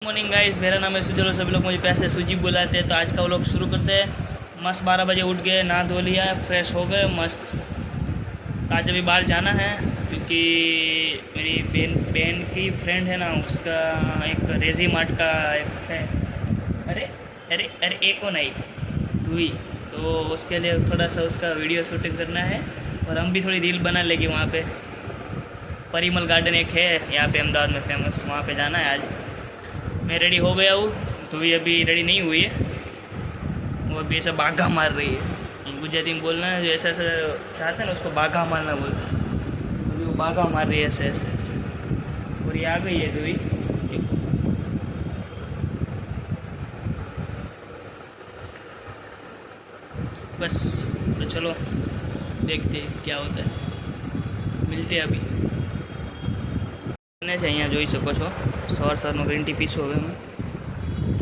Morning guys, मेरा नाम है सुजल और सभी लोग मुझे प्यार से सुजी बुलाते हैं। तो आज का वो लोग शुरू करते हैं। मस्त 12 बजे उठ गए, नहा धो लिया, फ्रेश हो गए मस्त। आज अभी बाहर जाना है क्योंकि मेरी बहन की फ्रेंड है ना, उसका एक रेजी मार्ट का एक है। अरे अरे अरे एक को नहीं हुई, तो उसके लिए थोड़ा सा उसका वीडियो शूटिंग करना है और हम भी थोड़ी रील बना लेंगे। वहाँ पे परिमल गार्डन एक है यहाँ पे अहमदाबाद में फेमस, वहाँ पे जाना है आज। मैं रेडी हो गया हूँ, तो भी अभी रेडी नहीं हुई है। वो अभी ऐसा बाघा मार रही है। गुजराती में बोलना है, जो ऐसा ऐसा चाहते हैं ना उसको बाघा मारना बोलते हैं। अभी वो बाघा मार रही है ऐसे ऐसे ऐसे, और ये आ गई है तो भी। बस तो चलो देखते हैं क्या होता है, मिलते हैं अभी। અહીંયા જોઈ શકો છો, સવારનો ગ્રીન ટી પીશું હવે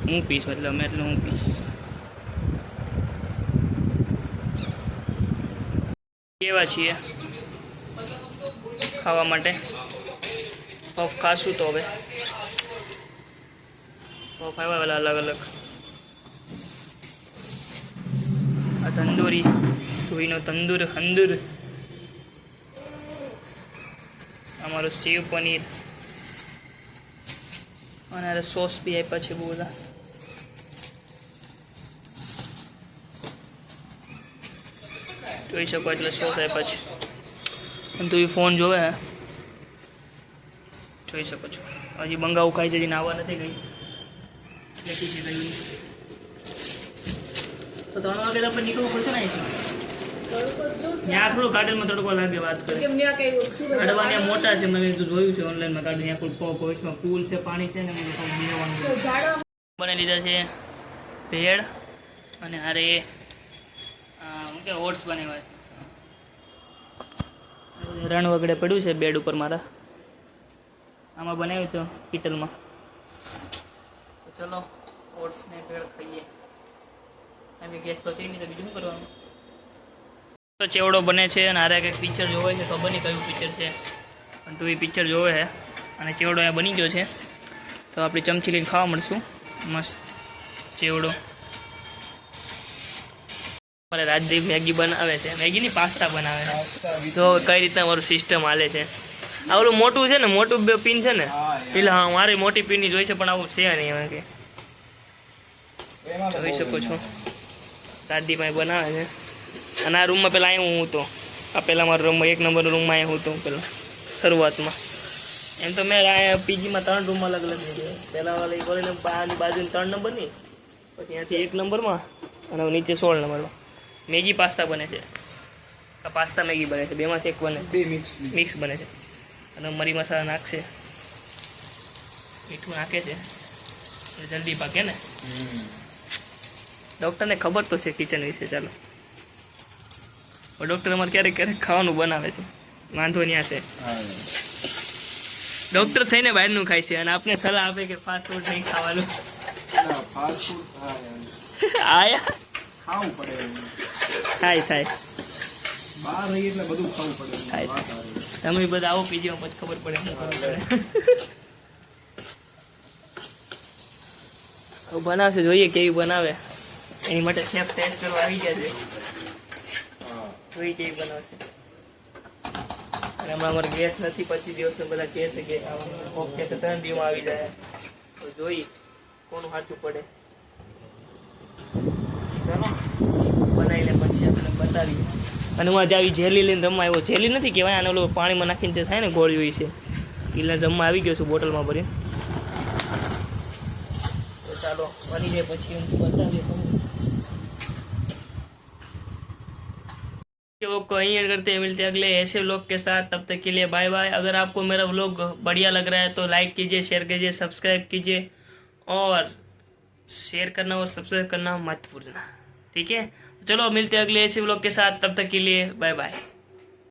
હું પીશ, મતલબ અમે એટલે હું પીશ। કેવા છીએ ખાવા માટે? પફ ખાશું તો હવે પફ આવ્યા પેલા અલગ અલગ। આ તંદૂરી ધોઈનો તંદૂર હંદૂર, અમારો સેવ પનીર અને સોસ બી આપ્યા છે બહુ બધા। જોઈ શકો એટલે સોસ આપ્યા છે। પણ તું ફોન જોવે જોઈ શકો છો। હજી બંગાવું ખાઈ છે, હજી નાવા નથી ગઈ, લેટી છે ગઈ તો 3 વાગે તો આપણે નીકળવું પડશે ને અહીંથી। ત્યાં થોડું ગાર્ડનમાં તડકો લાગે, વાત કરે અડવા ત્યાં મોટા છે, મેં જોયું છે ઓનલાઈનમાં ગાર્ડન, ત્યાં કોઈ ભવિષ્યમાં પુલ છે, પાણી છે ને, બને લીધા છે ભેળ અને અરે શું કે ઓટ્સ બનાવ્યા છે। રણ વગડે પડ્યું છે બેડ ઉપર મારા, આમાં બનાવ્યું તો કિટલમાં। તો ચલો ઓટ્સ ને ભેળ ખાઈએ, કારણ કે ગેસ તો છે નહીં, તો બીજું શું કરવાનું। તો ચેવડો બને છે અને આરે કંઈક પિક્ચર જોવે છે, ખબર નહીં કયું પિક્ચર છે, પણ તું એ પિક્ચર જોવે છે અને ચેવડો અહીંયા બની ગયો છે। તો આપણી ચમચી લઈને ખાવા મળશું મસ્ત ચેવડો। મારે રાજદીપ મેગી બનાવે છે, મેગીની પાસ્તા બનાવે છે। તો કઈ રીતના મારું સિસ્ટમ હાલે છે। આ ઓલું મોટું છે ને, મોટું બે પિન છે ને, પેલા હા મારી મોટી પિનની જોઈ છે, પણ આવું છે નહીં એમાં કે જોઈ શકો છો। રાજદીપ બનાવે છે અને આ રૂમમાં પહેલાં આવ્યું હું, તો આ પહેલાં મારો રૂમમાં 1 નંબરનો રૂમમાં આવ્યો હું તો પહેલાં શરૂઆતમાં। એમ તો મેં પીજીમાં 3 રૂમમાં અલગ અલગ છે, પહેલાં વાળી કોલેજની બાજુની 3 નંબરની, પછી ત્યાંથી 1 નંબરમાં અને નીચે 16 નંબરમાં મેગી પાસ્તા બને છે। આ પાસ્તા મેગી બને છે, બેમાંથી એક બને, બે મિક્સ બને છે। અને મરી મસાલા નાખશે, મીઠું નાખે છે, જલ્દી પાકે ને। ડૉક્ટરને ખબર તો છે કિચન વિશે, ચાલો ડૉક્ટર અમારે ક્યારેક ક્યારેક ખાવાનું બનાવે છે, વાંધો ત્યાં છે। ડૉક્ટર થઈને બહારનું ખાય છે અને આપણે સલાહ આપે કે ફાસ્ટ ફૂડ નહીં ખાવાનું। આયા થાય બહાર રહીએ એટલે બધું ખાવું પડે, થાય તમે બધા આવો પીજીમાં પછી ખબર પડે શું કરવું પડે। બનાવશે, જોઈએ કેવી બનાવે, એની માટે શેફ ટેસ્ટ કરવા આવી ગયા છે, જોઈ કેવી બનાવશે। અને હમણાં અમારે ગેસ નથી, 25 દિવસને બધા કહે છે કે ઓકે તો 3 દિવસમાં આવી જાય, તો જોઈ કોનું સાચું પડે। ચાલો બનાવીને પછી આપણે બતાવીએ। અને હું આજે આવી જેલી લઈને જમવા આવ્યો, જેલી નથી કહેવાય આને, ઓલું પાણીમાં નાખીને તે થાય ને ગોળ્યું છે, એટલે જમવા આવી ગયો છું બોટલમાં ભરીને। તો ચાલો બની જાય પછી હું બતાવીએ તમને। वो कहीं एंड करते हैं, मिलते हैं अगले ऐसे व्लॉग के साथ, तब तक के लिए बाय बाय। अगर आपको मेरा व्लॉग बढ़िया लग रहा है तो लाइक कीजिए, शेयर कीजिए, सब्सक्राइब कीजिए और शेयर करना और सब्सक्राइब करना मत भूलना, ठीक है। चलो मिलते हैं अगले ऐसे व्लॉग के साथ, तब तक के लिए बाय बाय।